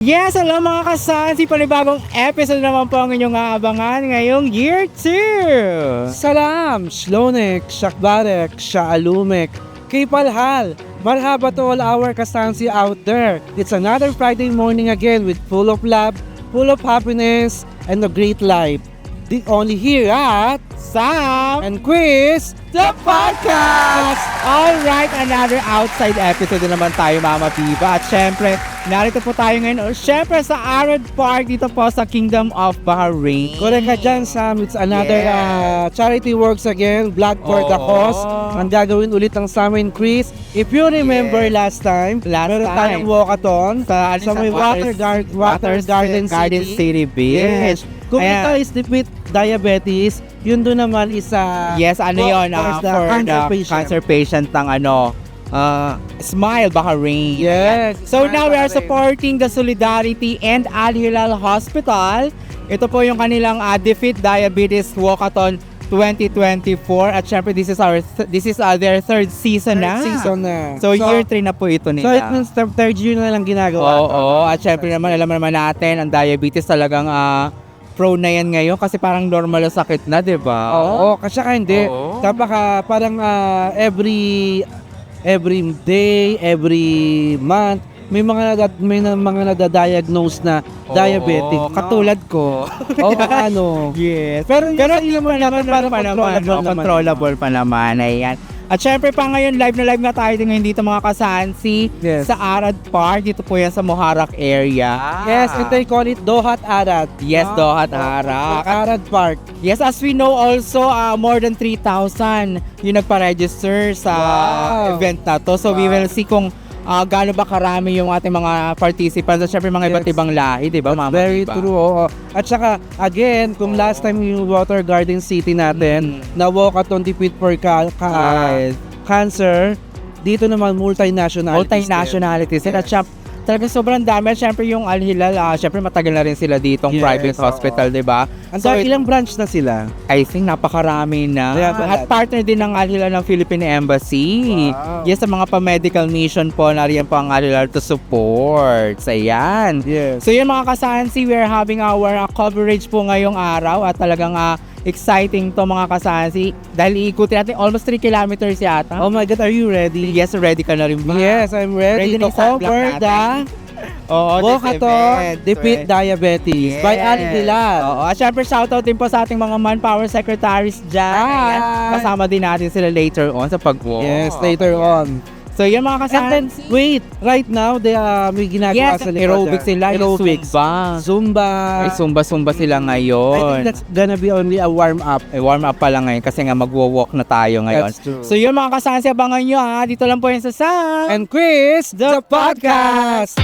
Yes, hello mga kasansi, panibagong episode naman po ang inyong aabangan ngayong year 2. Salam, Shlonek, Shakbarek, Shaalumek, Kipalhal. Marhaba to all our kasansi out there. It's another Friday morning again with full of love, full of happiness, and a great life. The only here at Sam and Quiz, the podcast! Alright, another outside episode na naman tayo, Mama Piba. At syempre, narito po tayo ngayon, syempre sa Arad Park dito po sa Kingdom of Bahrain. Correct ka dyan, Sam. It's another Yes. charity works again, Blood for the Oo. Cause. Ang gagawin ulit ng Sam and Quiz. If you remember Yes. last time, meron time. tayong walkathon Sa, sa may Water Garden City Beach. Yes. Kung Ayan. ito is defeat diabetes, yun doon naman is Yes, ano yun, for the for cancer the patient. cancer patient ng Smile Bahrain. Yes. So Smile now we are Bahrain. supporting the Solidarity and Al Hilal Hospital. Ito po yung kanilang Defeat Diabetes Walkathon 2024 at syempre this is their third season na. Season na. So year 3 na po ito nila. So it means third year na lang ginagawa. Oo, at syempre naman alam naman natin ang diabetes talagang prone na yan ngayon kasi parang normal na sakit na, di ba? Oo, kasi saka hindi. Oo. Parang every day, every month, may mga nadadiagnose na diabetic. Oo, Katulad ko. Oo, Yes. Pero Ilan mo naman parang controllable pa naman. Ayan. At syempre pa ngayon, live na live nga tayo ngayon dito mga kasansi Yes. sa Arad Park. Dito po yan sa Moharak area. Yes, and they call it Dohat Arad. Yes, Dohat Arak. Arad Park. Yes, as we know also, more than 3,000 yung nagpa-register sa Wow. event na to. So we will see kung gaano ba karami yung ating mga participants at syempre mga iba't Yes. ibang lahi, di ba, Mama? Very Diba? true, oo. At saka, again, kung last time yung Water Garden City natin, na walkathon defeat for Yes. cancer, dito naman multinationalities. Multi-nationalities. Yes. At syempre, talagang sobrang dami. At syempre yung Al Hilal, syempre matagal na rin sila ditong Yes, private oo. hospital, di ba? Ang So, ilang branch na sila? I think napakarami na. Kaya At partner din ng Al Hilal ng Philippine Embassy. Wow. Yes, sa mga pa-medical mission po, nariyan po ang Al Hilal to support. So, ayan. Yes. So, yun mga kasansi, we're having our coverage po ngayong araw at talagang exciting to mga kasansi dahil iikutin natin almost 3 kilometers yata. Oh my God, are you ready? Yes, ready ka na rin ba? Yes, I'm ready Ready na to yung sunblock cover the Oo, this walkathon event. defeat diabetes by Al Hilal. Oo, at syempre shoutout din po sa ating mga manpower secretaries dyan. Hi! Ayan, kasama din natin sila later on sa pag-walk. Yes, later on. So yun mga And then, kasansi. wait, right now, they may ginagawa Yes, sa likod aerobics dyan. sila. Aerobics. Zumba. Zumba. Ay, zumba sila I think ngayon. that's gonna be only a warm-up. Warm up pa lang ngayon kasi nga magwo-walk na tayo ngayon. That's true. So yun mga kasansi, abangan nyo ha. Dito lang po yun sa Sam. And Quiz, the podcast!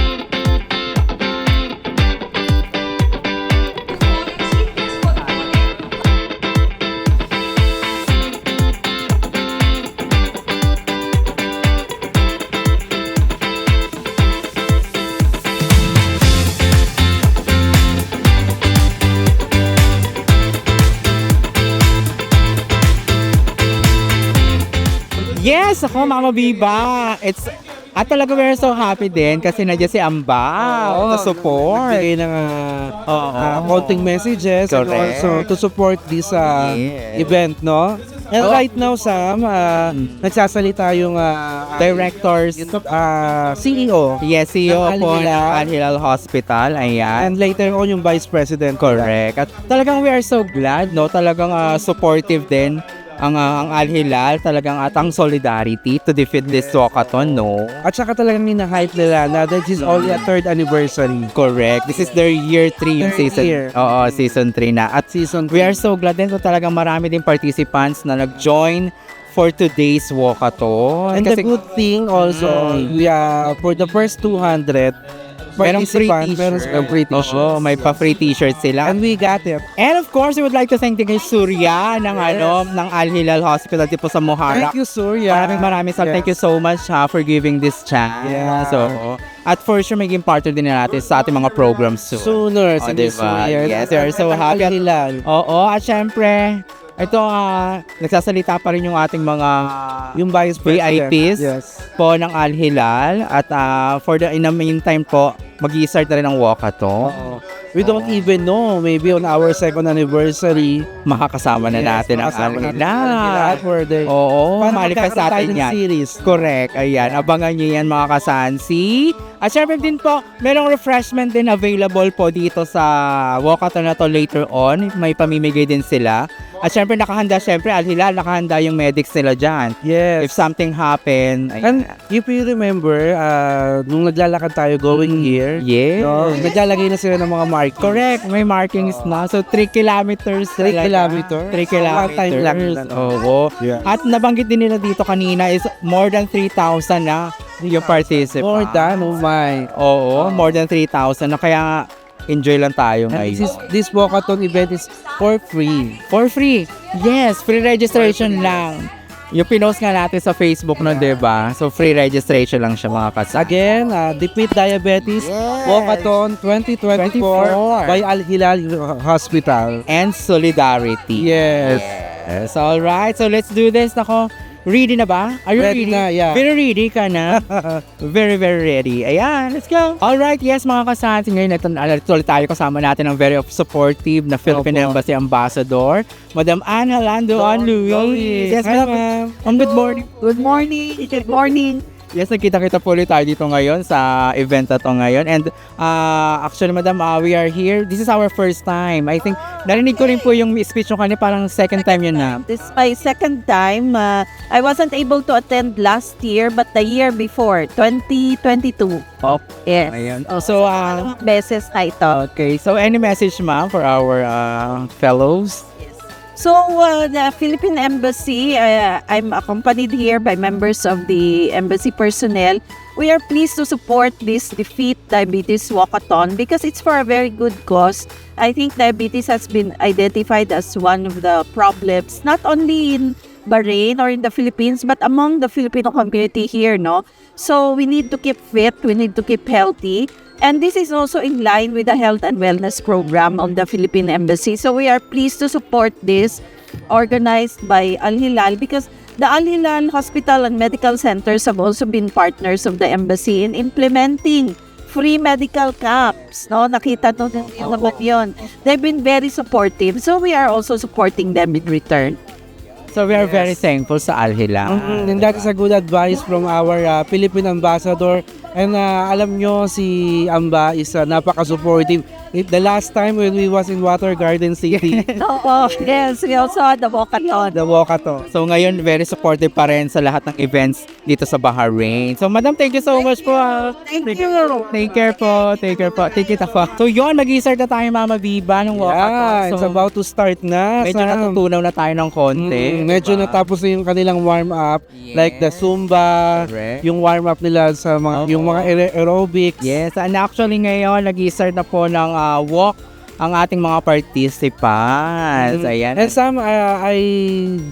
Yes, ako Mama Biba. At talaga we're so happy din kasi nandiyan si Amba to support. Nagbigay ng konting messages and Correct. also to support this Yes. event, no? And Oh. right now, Sam, nagsasalita yung Directors. CEO. Yes, CEO Ng Al po ng Hilal. Al Hilal Hospital. Ayan. And later on, yung Vice President. Correct. At talagang we are so glad, no? Talagang supportive din ang Al Hilal. Talagang ang solidarity to defeat this walkathon, no? At saka talagang minahype nila na this is only a third anniversary. Correct. This is their year 3 yung Third season. year. Oo, season 3 na. At Season we are so glad din. So talagang marami din participants na nag-join for today's walkathon. And the good thing also, we for the first 200 merong free participants, t-shirt. merong free t-shirt. Oo, may pa-free t-shirt sila. And we got it. And of course, we would like to thank kay Surya ng ng Al Hilal Hospital dito sa Moharak. Thank you, Surya. Maraming Yes. thank you so much for giving this chance. Yeah. So, at for sure, maging partner din natin sa ating mga programs soon. Sooner. Oh, sige, diba? Surya. Yes, we are so happy. Al Hilal. Oo, at syempre, ito, nagsasalita pa rin yung ating mga Yung Vice President. VIPs Yes. po ng Al Hilal. At in the meantime po, mag-i-start na rin ang walkathon. We don't even know, maybe on our second anniversary, Makakasama na natin ang makasama natin Alhilal. ang for the Oo, Para manifest magkakaroon tayo natin ng yan. series. Correct, ayan. Abangan nyo yan mga kasansi. At syempre din po, merong refreshment din available po dito sa walkathon na to later on. May pamimigay din sila. At syempre nakahanda, syempre Alhilal, nakahanda yung medics nila dyan. If Yes. something happen, And if you remember, nung naglalakad tayo going here, yes. no, naglalagay na sila ng mga mark. Correct, may markings na. So 3 kilometers. 3 kilometers? 3 One time lang kilometers. yun. Oo. Yeah. At nabanggit din nila dito kanina is more than 3,000 na yung participant. More than, oh my. Oo, more than 3,000 na kaya enjoy lang tayo And ngayon. this walkathon event is for free. For free. Yes, free registration lang. Yung pinost nga natin sa Facebook no, diba? So free registration lang siya mga kas. Again, Defeat Diabetes Walkathon 2024 by Al Hilal Hospital. And solidarity. Yes. Yes, alright. So let's do this. Nako, ready na ba? Are you Ready ready? na, yeah. Very ready ka na? Very, very ready. Ayan, let's go. Alright, yes mga kasansi. Ngayon, ito ulit tayo kasama natin ang very supportive na Philippine Opo. Embassy Ambassador, Madam Anne Halando Luis. Yes, Hi, Madam. ma'am. Good morning. Good morning. Good morning. Yes, nagkita-kita po ulit tayo dito ngayon sa event na to ngayon. And actually, Madam, we are here. This is our first time. I think, narinig ko rin po yung speech nyo kanina, parang second time yun na. This is my second time. I wasn't able to attend last year, but the year before, 2022. Oh, Yes. ayan. So, Beses na ito. okay. So, any message, ma'am, for our fellows? So, the Philippine Embassy, I'm accompanied here by members of the embassy personnel. We are pleased to support this Defeat Diabetes Walkathon because it's for a very good cause. I think diabetes has been identified as one of the problems, not only in Bahrain or in the Philippines, but among the Filipino community here, no? So, we need to keep fit, we need to keep healthy. And this is also in line with the health and wellness program of the Philippine Embassy. So we are pleased to support this organized by Al Hilal because the Al Hilal Hospital and Medical Centers have also been partners of the Embassy in implementing free medical camps. No, nakita nyo yun. They've been very supportive. So we are also supporting them in return. So, we are very thankful sa Al Hilal. And that is a good advice from our Philippine ambassador. And alam nyo, si Amba is napaka-supportive. The last time when we was in Water Garden City, Oh, yes, we also had the walkathon. the walkathon. So, ngayon, very supportive pa rin sa lahat ng events dito sa Bahrain. So, Madam, thank you so much po. Thank you. Take care po. Take care po. Take it po. So, yun, mag-i-start na tayo, Mama Viva, ng walkathon. Yeah, it's So, about to start na. medyo Sam. natutunaw na tayo ng konti. Medyo diba? natapos na yung kanilang warm-up. Yes. Like the Zumba, Correct. yung warm-up nila sa mga, yung mga aerobics. Yes, and actually ngayon, nag-i-start na po ng walk ang ating mga participants. Ayan. And some, I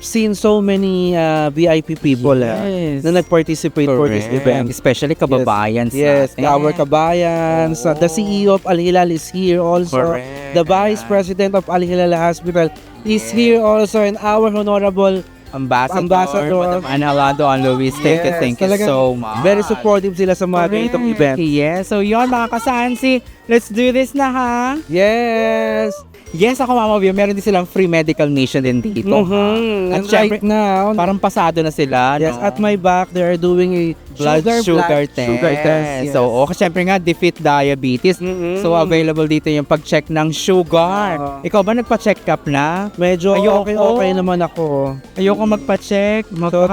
seen so many VIP people Yes. na nag-participate for this Correct. event. Especially kababayan Yes, natin. our kabayan. The CEO of Al Hilal is here also. Correct. The Vice President of Al Hilal Hospital is here also. And our honorable Ambassador, Ambassador. Madam Anne Halando Luis. Thank you talagang so much. very supportive sila sa mga ganitong event. Yes, so yun mga kasansi, let's do this na ha. Yes. Yes, ako Mama Vio, meron din silang free medical nation din dito. Mhm. At And syempre, right now, parang pasado na sila. yes, no? at my back, they are doing a blood sugar test. Sugar test, yes. So, kasi syempre nga, Defeat Diabetes. Mhm. So, available dito yung pag-check ng sugar. Oo. Ikaw ba nagpa-check up na? Medyo Ayoko. okay naman ako. Ayoko magpa-check. So,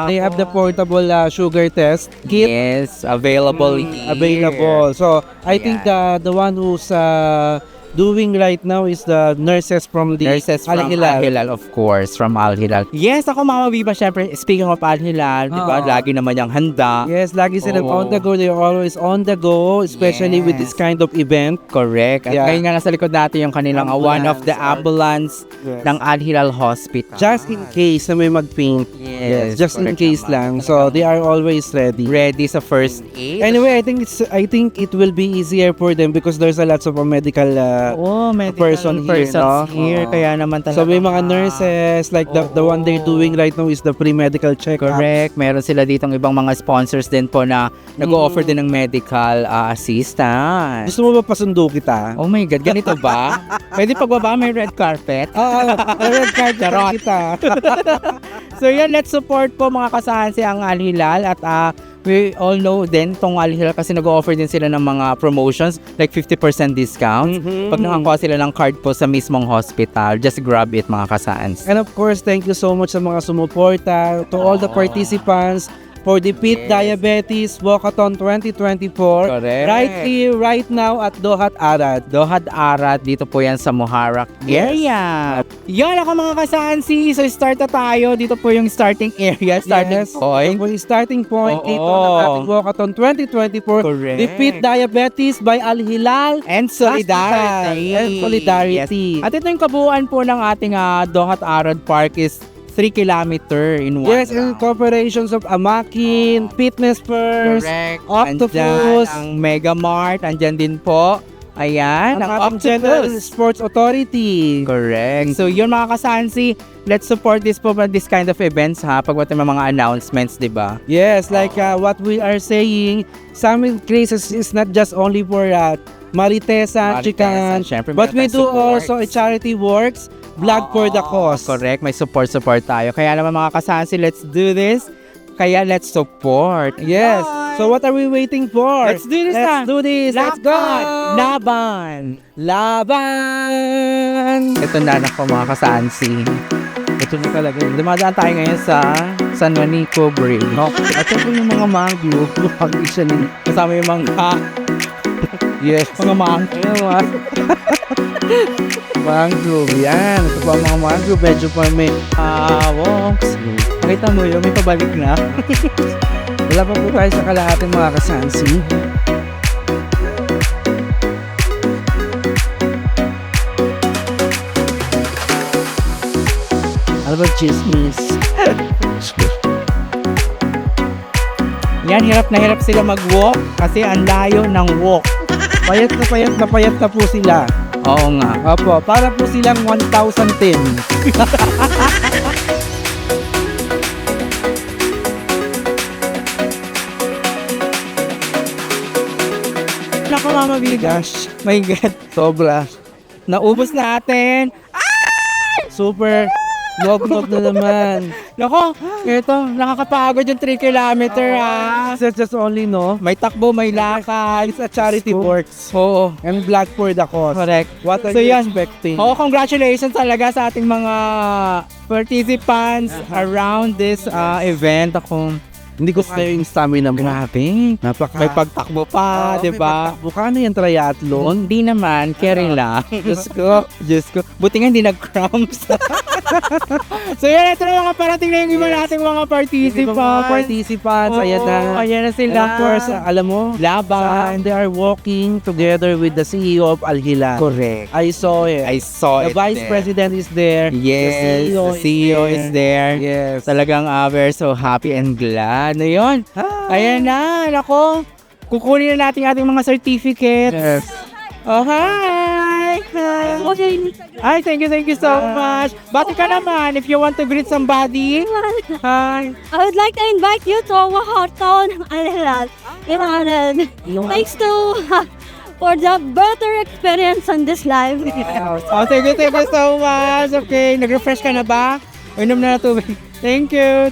they have the portable sugar test kit Yes, available. here. available. So, I think the one who's doing right now is the nurses from the Nurses from Al Hilal, of course, from Al Hilal. Yes, ako Mama Viva, syempre, speaking of Al Hilal, di ba, Oo. lagi naman yung handa. Yes, lagi silang Oo. on the go. They're always on the go, especially with this Yes. kind of event. Correct. At Yeah. ngayon nga nasa likod natin yung kanilang one of the ambulance Yes. ng Al Hilal Hospital. Just in case na may mag-paint. Yes, just in correct case naman. lang. So, they are always ready. Ready sa first aid. Anyway, I think it will be easier for them because there's a lots of medical medical person here, persons no? here. Oo. Kaya naman talaga. So may mga nurses, like the one they're doing right now is the pre-medical check-up. Correct. Meron sila ditong ibang mga sponsors din po na nag-o-offer din ng medical assistance. Gusto mo ba pasundo kita? Oh my God, ganito ba? Pwede pagbaba, may red carpet. Red card Charot. kita. So yan, let's support po mga kasahansi ang Al Hilal at we all know din tong Al Hilal kasi nag-offer din sila ng mga promotions like 50% discounts. Pag nakakuha sila ng card po sa mismong hospital, just grab it mga kasahansi. And of course, thank you so much sa mga sumuporta, to all the participants for the Pit Diabetes Walkathon 2024. Correct. Right here, right now at Dohat Arad. Dohad Arat, dito po yan sa Muharraq area. Yan ako mga kasansi. So start na tayo. Dito po yung starting area, starting point. For the starting point Oo. dito ng ating Walkathon 2024. Correct. The Pit Diabetes by Al Hilal And solidarity. And solidarity. Yes. At ito yung kabuuan po ng ating Dohat Arad Park is 3 kilometer in one Yes, in round. corporations of Amakin, Fitness First, Correct. Octopus. Andyan ang Mega Mart. Andyan din po. Ayan, ang ang ating General Octopus. Sports Authority. Correct. So yun mga kasansi, let's support this kind of events pag may mga announcements, di ba? Yes, like what we are saying, Summit Graces is not just only for Maritesa, Chican, syempre, but we meron do tayong also a charity works, Blood for the Cause. Correct, may support tayo. Kaya naman mga kasansi, let's do this. Kaya let's support. Yes. So what are we waiting for? Let's do this Let's do this. Let's go. Laban! Laban! Ito na nako mga kasansi. Ito na talaga. Dumadaan tayo ngayon sa San Juanico Bridge. No? At ito po yung mga mangrove. Kasama yung mga Yes. mga mangrove. Mangrove. Yan. Ito pa ang mga mangrove. Medyo pa may Walks. Pakita mo yun, may pabalik na. wala pa po tayo sa kalahating mga kasansi. Ano ba chismis? Yan, hirap na sila mag-walk kasi ang layo ng walk. Payat na po sila. Oo nga. Opo, para po silang 1,010. Naku, Mama Biga. Gosh, My God. sobra. Naubos natin. Super. Log-log na naman. Naku, ito, nakakapagod yung 3 kilometer It's just only, no? May takbo, may lakad. It's a charity works. Oo. And Black for the Cause. Correct. What are So, you yan. expecting? Oo, congratulations talaga sa ating mga participants around this event. Ako, Hindi ko kaya yung stamina mo. grabe. Napaka... May pagtakbo pa, di ba? Bukano yung triathlon? Hindi naman, caring lang. Diyos ko. Buti nga hindi nag-cramps. So yan, ito na mga parating na yung iba nating mga participants. Participants, Oo, ayan na. ayan na sila. And of course, alam mo, Laban. and they are walking together with the CEO of Al Hilal. Correct. I saw it. I saw The it Vice there. President is there. Yes, The the CEO is there. Yes. Talagang we're so happy and glad. Na yun. Ayan na, nako. Kukunin na natin ating mga certificates. Yes. Oh, hi! Hi, thank you so much. Bati ka naman if you want to greet somebody. Hi. I would like to invite you to our hotel Al-Hilal in Arad. Thanks to for the better experience on this live. Oh, thank you so much. Okay, nag-refresh ka na ba? Inom na tubig. Thank you.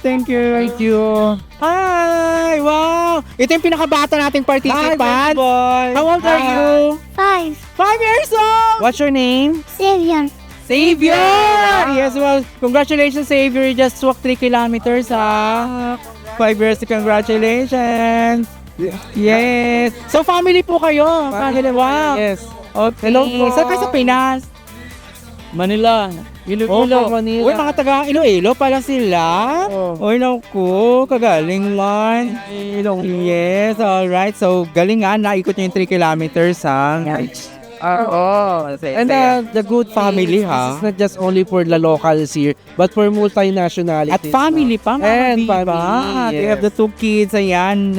Hi! Wow! Ito yung pinakabata nating participant. boy. How old are you? 5. 5 years old! What's your name? Savior. Savior! Yes, well, congratulations, Savior. You just walked 3 kilometers, 5 years, congratulations. Yes. So, family po kayo. Family, wow. Yes. Okay. Hello po. Saan kayo sa Pinas? Manila. Iloilo. Manila. Uy, mga taga Iloilo pala sila. Oh. Uy, naku, kagaling man. Yes, alright. So, galing nga, naikot nyo yung 3 kilometers, ha? And the good Family, thing is, ha? this is not just only for the locals here, but for multinationalities. At family pa, mga And diba? family, They have the 2 kids, ayan.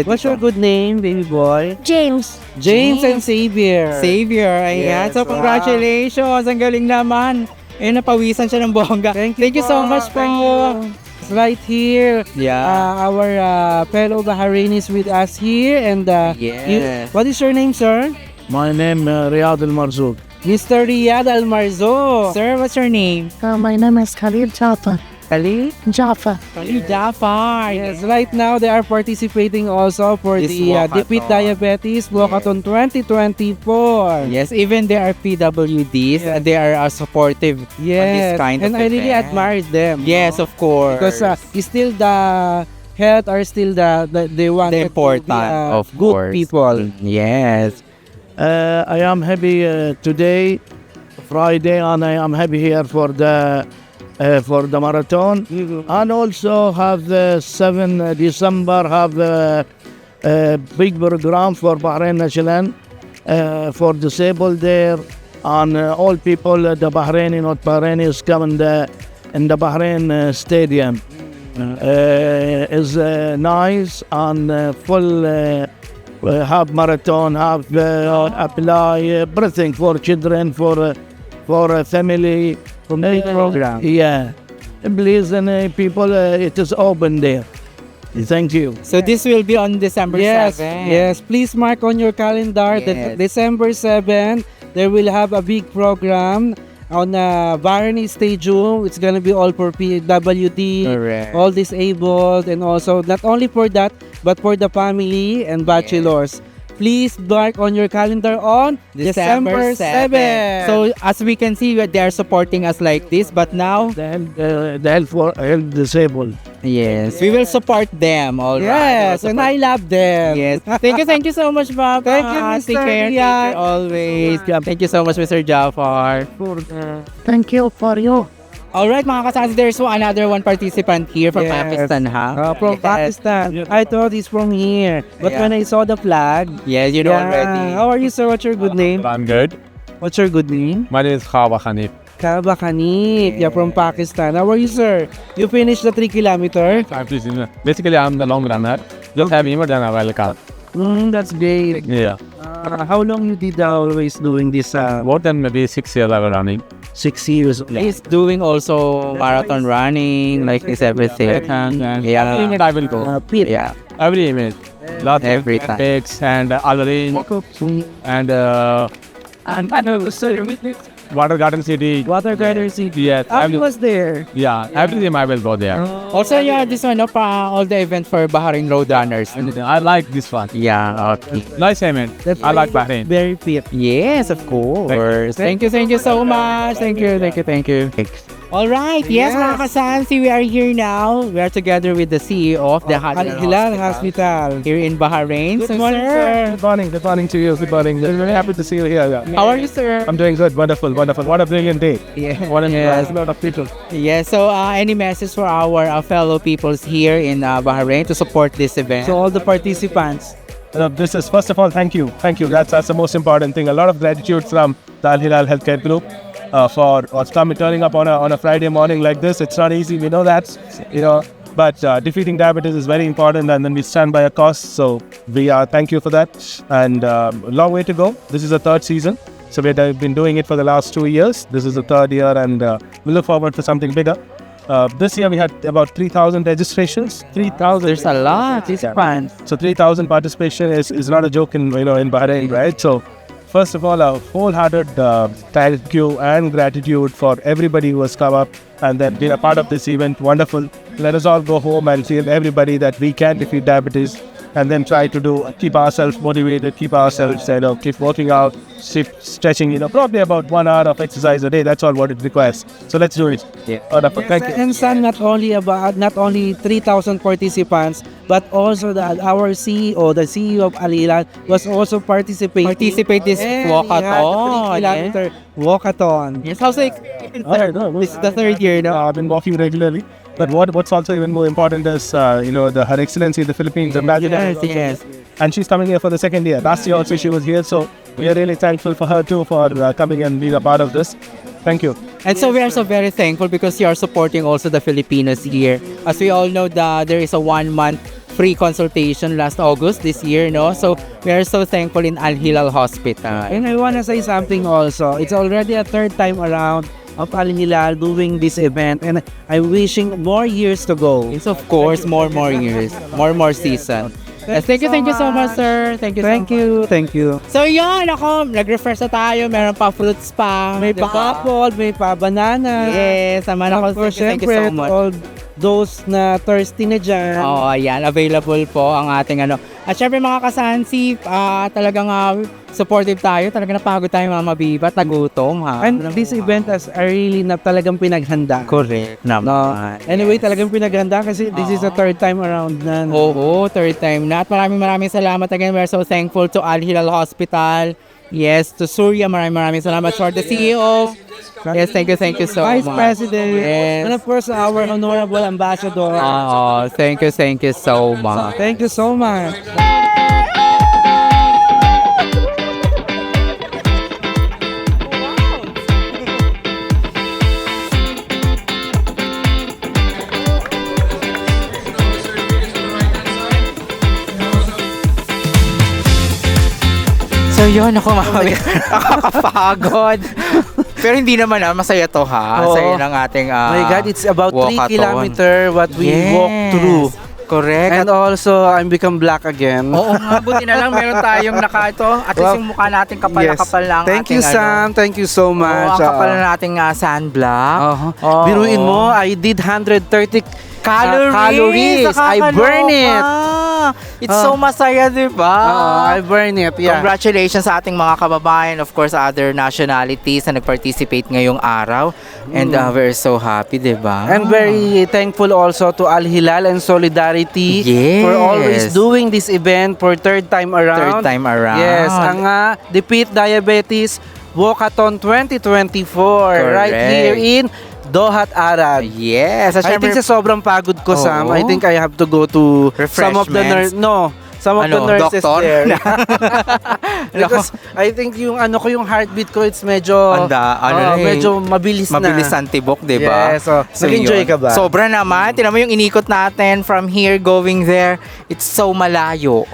What's your good name, baby boy? James. James and Xavier. Savior, ayan. Yes, So, congratulations. Ang galing naman. Ayun, napawisan siya ng bongga. Thank you so much po. It's right here. Yeah. Our fellow Bahrainis with us here. And Yes. what is your name, sir? My name Riyad Al Marzouk. Mr. Riyad Al Marzo. Sir, what's your name? My name is Khalil Jaffa. Khalil? Jaffa. Khalil Jafar. Yes, right now they are participating also for This the walkathon. Defeat Diabetes Walkathon 2024. Yes, even they are PWDs, Yes. they are supportive on this Yes, kind and of I really event. admire them. Yes, of course. Because still the health are still the they want the important, of good course. people. Yes. I am happy today, Friday, and I am happy here for the marathon. And also have the 7 December have a big program for Bahrain National for disabled there, and all people the Bahraini, not Bahrainis, come in the Bahrain stadium. Is nice and full. Have marathon, have apply everything for children, for family. Program. Yeah, please, and people, it is open there. Thank you. So this will be on December Yes, 7th. yes. Please mark on your calendar that Yes. December 7th, they will have a big program on Bahraini Stadium. It's gonna be all for PWD, Correct. all disabled, and also not only for that, but for the family and bachelors. Please mark on your calendar on December 7th. So as we can see, they are supporting us like this, but now, The health for health disabled. yes, we will support them. All right. yes, and I love them. Yes. Thank you so much, Papa. Thank you, Take Mr. care. Take Riyad. care always. Thank you so much, Mr. Jafar. Thank you for you. All right, mga kasans, there's another one participant here from Yes. Pakistan, ha? From Yes. Pakistan. I thought he's from here. But Yeah. when I saw the flag, Yes, you know yeah. already. How are you, sir? What's your good name? I'm good. What's your good name? My name is Khaba Khanif. Kaba Khanif. You're from Pakistan. How are you, sir? You finished the 3 kilometer? Basically, I'm the long runner. Just have him done a while car. That's great. Yeah. How long you did always doing this? More than maybe 6 years I was running. 6 years. He's doing also marathon running, like this everything. Every Yeah. minute I will go. Pete. Yeah. Every minute. Lots Every of time. pics and Aladdin and Water Garden City. Water Garden City. Yes. I was there. Yeah. Every time I will go there. Also, yeah, this one, no, pa, all the event for Bahrain Road Runners. I like this one. Yeah, okay. Nice event. That's I like Bahrain. Very fit. Yes, of course. Thank you so much. Thank you. All right, yes, mga kasansi, we are here now. We are together with the CEO of the Al Hilal Hilal Hospital Hospital. here in Bahrain. Good So, morning, sir. Good morning. Good morning to you. Good morning. Very happy to see you here. How are you, sir? I'm doing good. Wonderful. What a brilliant day. Yeah. What a Yes. lot of people. Yes, so any message for our fellow peoples here in Bahrain to support this event? So all the participants. This is, first of all, thank you. That's the most important thing. A lot of gratitude from the Al Hilal Healthcare Group for turning up on a Friday morning like this. It's not easy, we know that, but defeating diabetes is very important, and then we stand by a cause. So we thank you for that, and a long way to go. This is the 3rd season, so we've been doing it for the last 2 years. This is the 3rd year, and we look forward for something bigger. This year we had about 3,000 registrations. 3,000. There's a lot. It's fun. So 3,000 participation is not a joke in Bahrain, right? So first of all, a wholehearted thank you and gratitude for everybody who has come up and then been a part of this event. Wonderful. Let us all go home and tell everybody that we can defeat diabetes, and then try to keep ourselves motivated, keep ourselves, keep working out, keep stretching, probably about 1 hour of exercise a day. That's all what it requires. So let's do it. Yeah. Wonderful. Thank you. And son, not only 3,000 participants, but also our CEO, the CEO of Al Hilal, was also participating. Participate this walkathon. Kilometer walkathon. Yes, how's it? This is the 3rd year, no? I've been walking regularly. But what's also even more important is, Her Excellency of the Philippines, Ambassador. Yes. And she's coming here for the 2nd year. Last year also she was here. So we are really thankful for her too for coming and being a part of this. Thank you. And so we are so very thankful because you are supporting also the Filipinos here. As we all know, there is a 1-month free consultation last August this year, no? So we are so thankful in Al Hilal Hospital. And I wanna say something also. It's already a third time around of Al Hilal doing this event, and I'm wishing more years to go. It's of course more years, more season. Thank you so much, sir. Thank you. Thank you. So yun, ako, nag-refresh na tayo. Meron pa fruits pa. May diba? pa apple, may pa banana. Yes, naman ako. Of course, Thank you so syempre, much. all those na thirsty na dyan. Oo, ayan. Available po ang ating ano. At syempre mga kasansi, talagang supportive tayo. Talagang napagod tayo mga mabibat, nagutom. And this event is really na talagang pinaghanda. Correct naman. No. Anyway, talagang pinaghanda kasi this is the third time around na. Oo, third time na. At maraming salamat again. We're so thankful to Al Hilal Hospital. Yes, to Surya, maraming salamat for the CEO. Yes, thank you so Vice much. President. Yes. And of course, our honorable ambassador. Thank you so much. Thank you so much. So yun, ako nakakapagod. Pero hindi naman masaya to ha. Oo. Saya ng ating My God, it's about 3 walkathon. kilometer what we walk through. Correct. And also, I'm become black again. Oo nga, buti na lang meron tayong ito. At least yung mukha natin kapal lang. Thank you, Sam. Thank you so much. ang kapal na nating sunblock. Oo. Biruin mo, I did 130 Calories. I burn it. It's so masaya, di ba? I burn it, yeah. Congratulations sa ating mga kababayan, of course, other nationalities na nag-participate ngayong araw. And we're so happy, di ba? I'm very thankful also to Al Hilal and Solidarity Yes. for always doing this event for third time around. Third time around. Yes, ang Defeat Diabetes Walkathon 2024 right Correct. here in Dohat Arad. Yes. At I think syempre, sa sobrang pagod ko, Sam, Oo. I think I have to go to some of the Refreshments. some of the nurses doktor? there. Because I think yung yung heartbeat ko, it's medyo medyo mabilis na. Mabilis ang tibok, di ba? Yes, so, nag-enjoy yun. ka ba? Sobra naman. Tinan mo yung inikot natin from here going there. It's so malayo.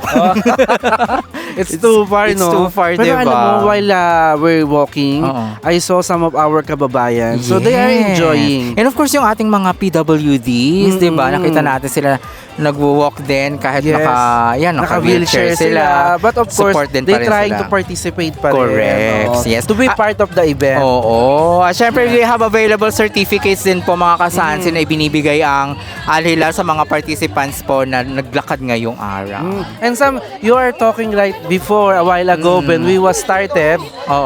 It's too far, it's no? too far, Pero diba? alam mo, while we're walking, Oo. I saw some of our kababayan. So they are Yes. enjoying. And of course, yung ating mga PWDs, di ba? Nakita natin sila nagwo-walk din kahit Yes. naka-wheelchair sila. But of course, Support din they pa rin trying sila. to participate pa rin. Correct. no? Yes. To be part of the event. Oo. At syempre, we have available certificates din po mga kasansi na ibinibigay ang Al Hilal sa mga participants po na naglakad ngayong araw. And some, you are talking right before, a while ago, when we was started, Oo.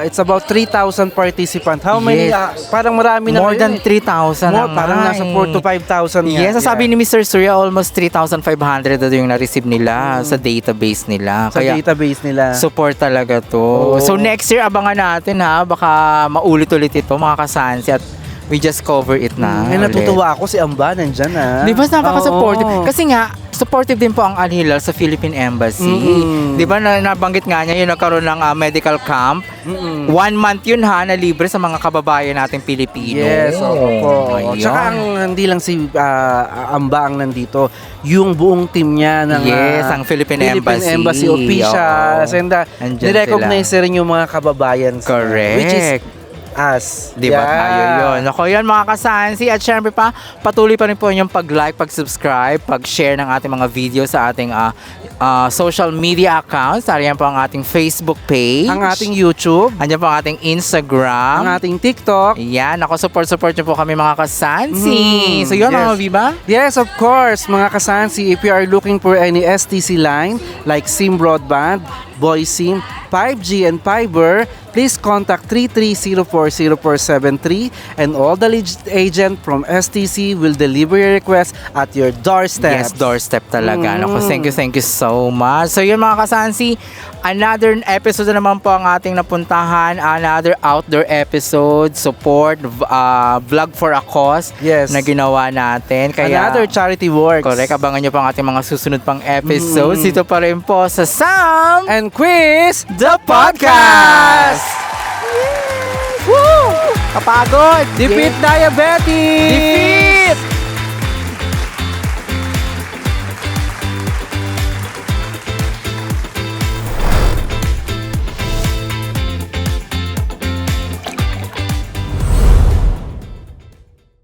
it's about 3,000 participants. How many? Yes. Parang marami na. More ngayon than 3,000 More, na parang nga nasa eh. 4 to 5,000 nga. Yes, sabi ni Mr. Surya, almost 3,500 na yung na-receive nila sa database nila. sa Kaya database nila. support talaga to. Oo. So next year, abangan natin ha. Baka maulit-ulit ito mga kasansi at we just cover it na. Ay, ulit. natutuwa ako si Amba nandyan Di ba napaka-supportive? Oo. Kasi nga, supportive din po ang Al Hilal sa Philippine Embassy. Mm-mm. Di ba nabanggit nga niya yung nagkaroon ng medical camp. 1 month yun ha, na libre sa mga kababayan nating Pilipino. Yes, opo. Ayun. Tsaka hindi lang si Amba ang nandito, yung buong team niya ng Yes, ang Philippine Embassy. officials. Oo. And Andyan nirecognize rin yung mga kababayan. Correct. Which is us. Di ba tayo yun? Ako yun mga kasansi. At syempre pa, patuloy pa rin po yung pag-like, pag-subscribe, pag-share ng ating mga video sa ating social media accounts. Ariyan po ang ating Facebook page. Ang ating YouTube, Andiyan po ang ating Instagram. ang ating TikTok. Yan, ako support nyo po kami mga kasansi. So yun yes. mga Viva? Yes, of course, mga kasansi, if you are looking for any STC line like SIM Broadband, Voice SIM, 5G and Fiber, please contact 3304047 and all the lead agent from STC will deliver your request at your doorstep. Yes, doorstep talaga. Naku, thank you so much. So yun mga kasansi, Another episode na naman po ang ating napuntahan. Another outdoor episode. Support, vlog for a cause Yes. na ginawa natin. Kaya, Another charity works. correct, abangan nyo pa ang ating mga susunod pang episodes. Dito pa rin po sa Sam And Quiz, the Podcast! Woo! Kapagod! Defeat Diabetes! Defeat!